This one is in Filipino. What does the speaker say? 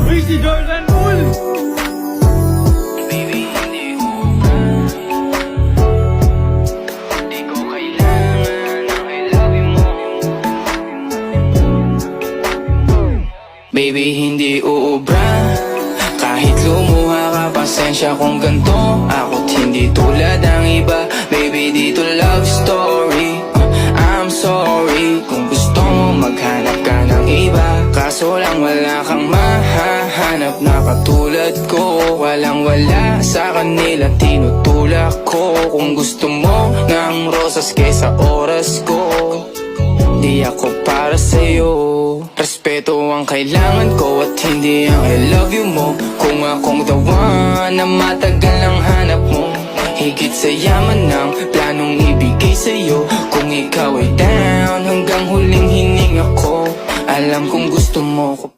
Uy, si Jordan Poole! Baby, hindi ubra. Di ko kailangan ang I love you mo. Baby, hindi uubra. Kahit lumuha ka, pasensya kung ganto. Ako't hindi tulad ng iba. Baby, dito love story. I'm sorry kung gusto mo maghanap ka ng iba. Kaso lang wala kang mahahanap na katulad ko. Walang wala sa kanila, tinutulak ko. Kung gusto mo ng rosas kaysa oras ko, di ako para sa'yo. Respeto ang kailangan ko at hindi ang I love you mo. Kung akong the one na matagal ang hanap mo, higit sa yaman ng planong ibigay sa'yo. Kung ikaw ay down, hanggang huling hininga ko, alam kong gusto mo ko.